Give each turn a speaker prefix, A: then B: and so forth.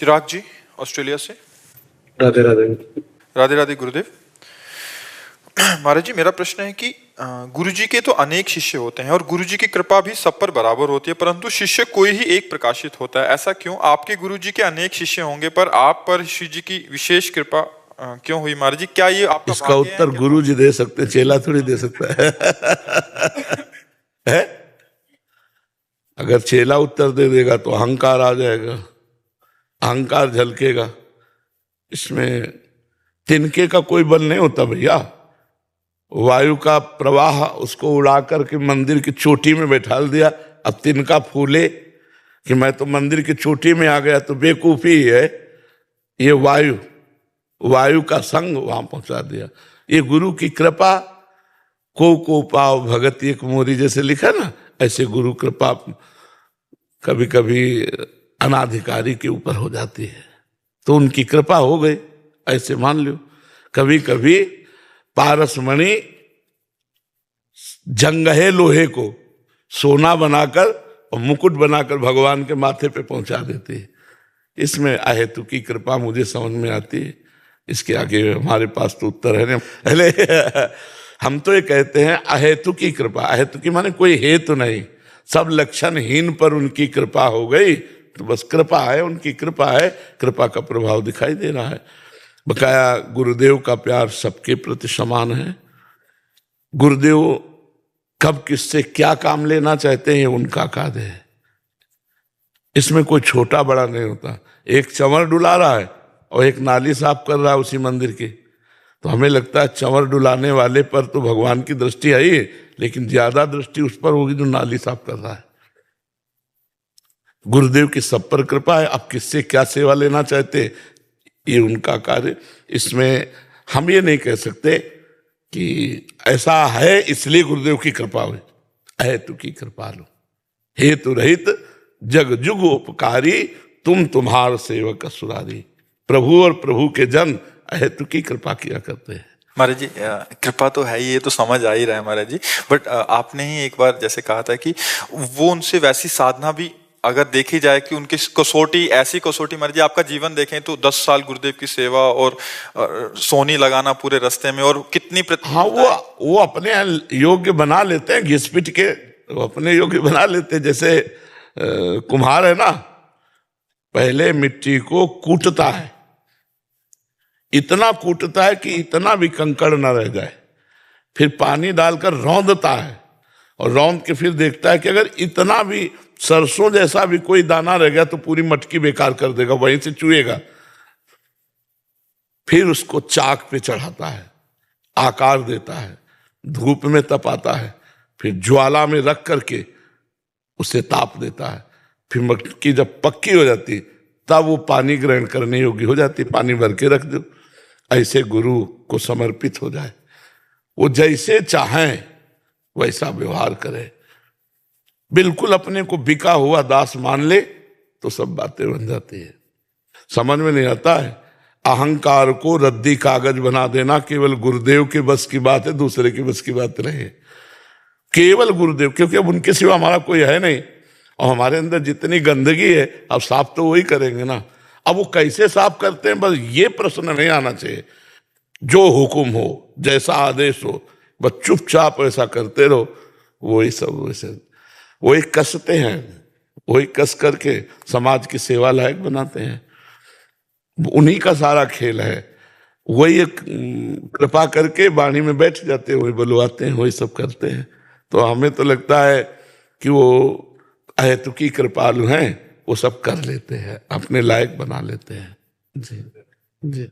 A: चिराग जी, Australia से।
B: राधे राधे।
A: राधे राधे गुरुदेव। महाराज जी, मेरा प्रश्न है कि गुरु जी के तो अनेक शिष्य होते हैं और गुरु जी की कृपा भी सब पर बराबर होती है, परंतु शिष्य कोई ही एक प्रकाशित होता है, ऐसा क्यों? आपके गुरु जी के अनेक शिष्य होंगे पर आप पर श्री जी की विशेष कृपा क्यों हुई? महाराज जी, क्या ये आपका
B: इसका
A: भाग्य है
B: उत्तर
A: क्या?
B: गुरु जी दे सकते, चेला थोड़ी दे सकता है? अगर चेला उत्तर दे देगा तो अहंकार आ जाएगा, अहंकार झलकेगा। इसमें तिनके का कोई बल नहीं होता भैया। वायु का प्रवाह उसको उड़ा करके मंदिर की चोटी में बैठा दिया, अब तिनका फूले कि मैं तो मंदिर की चोटी में आ गया, तो बेवकूफी है। ये वायु का संग वहां पहुंचा दिया। ये गुरु की कृपा। को पाव भगत एक मोरी, जैसे लिखा ना, ऐसे गुरु कृपा कभी कभी अनाधिकारी के ऊपर हो जाती है, तो उनकी कृपा हो गई, ऐसे मान लो। कभी कभी पारसमणि जंगहे लोहे को सोना बनाकर और मुकुट बनाकर भगवान के माथे पे पहुंचा देती है। इसमें अहेतु की कृपा मुझे समझ में आती है। इसके आगे हमारे पास तो उत्तर है नहीं। पहले हम तो ये कहते हैं अहेतु की कृपा। अहेतु की माने कोई हेतु नहीं, सब लक्षणहीन पर उनकी कृपा हो गई, तो बस कृपा है, उनकी कृपा है, कृपा का प्रभाव दिखाई दे रहा है। बकाया गुरुदेव का प्यार सबके प्रति समान है। गुरुदेव कब किससे क्या काम लेना चाहते हैं उनका कार्य है। इसमें कोई छोटा बड़ा नहीं होता। एक चंवर डुला रहा है और एक नाली साफ कर रहा है उसी मंदिर की, तो हमें लगता है चंवर डुलाने वाले पर तो भगवान की दृष्टि है ही, लेकिन ज्यादा दृष्टि उस पर होगी जो नाली साफ कर रहा है। गुरुदेव की सब पर कृपा है। अब किससे क्या सेवा लेना चाहते ये उनका कार्य। इसमें हम ये नहीं कह सकते कि ऐसा है इसलिए गुरुदेव की कृपा हुई। अहेतु की कृपा लो, हेतु रहित जग जुग उपकारी, तुम तुम्हार सेवक असुरारी। प्रभु और प्रभु के जन अहेतु की कृपा किया करते हैं।
A: महाराज जी, कृपा तो है ही, ये तो समझ आ ही रहा है महाराज जी, बट आपने ही एक बार जैसे कहा था कि वो उनसे वैसी साधना भी अगर देखी जाए कि उनकी कसौटी, ऐसी कसौटी, महाराज जी आपका जीवन देखें तो 10 साल गुरुदेव की सेवा और सोनी लगाना पूरे रास्ते में, और कितनी
B: हाँ, वो अपने योग्य बना लेते हैं, घिस पिट के वो अपने योग्य बना लेते हैं। जैसे कुम्हार है ना, पहले मिट्टी को कूटता है, इतना कूटता है कि इतना भी कंकड़ न रह जाए, फिर पानी डालकर रौंदता है, और रौंद के फिर देखता है कि अगर इतना भी सरसों जैसा भी कोई दाना रह गया तो पूरी मटकी बेकार कर देगा, वहीं से चुएगा। फिर उसको चाक पे चढ़ाता है, आकार देता है, धूप में तपाता है, फिर ज्वाला में रख करके उसे ताप देता है। फिर मटकी जब पक्की हो जाती तब वो पानी ग्रहण करने योग्य हो जाती, पानी भर के रख दो। ऐसे गुरु को समर्पित हो जाए, वो जैसे चाहें वैसा व्यवहार करे, बिल्कुल अपने को बिका हुआ दास मान ले तो सब बातें बन जाती है। समझ में नहीं आता है। अहंकार को रद्दी कागज बना देना केवल गुरुदेव के बस की बात है, दूसरे के बस की बात नहीं। केवल गुरुदेव, क्योंकि अब उनके सिवा हमारा कोई है नहीं, और हमारे अंदर जितनी गंदगी है अब साफ तो वही करेंगे ना। अब वो कैसे साफ करते हैं, बस ये प्रश्न नहीं आना चाहिए। जो हुक्म हो, जैसा आदेश हो, बस चुपचाप ऐसा करते रहो। वही सब वैसे वही कसते हैं, वही कस करके समाज की सेवा लायक बनाते हैं। उन्हीं का सारा खेल है। वही एक कृपा करके वाणी में बैठ जाते हैं, वही बुलवाते हैं, वही सब करते हैं। तो हमें तो लगता है कि वो अहेतुकी कृपालु हैं, वो सब कर लेते हैं, अपने लायक बना लेते हैं। जी जी।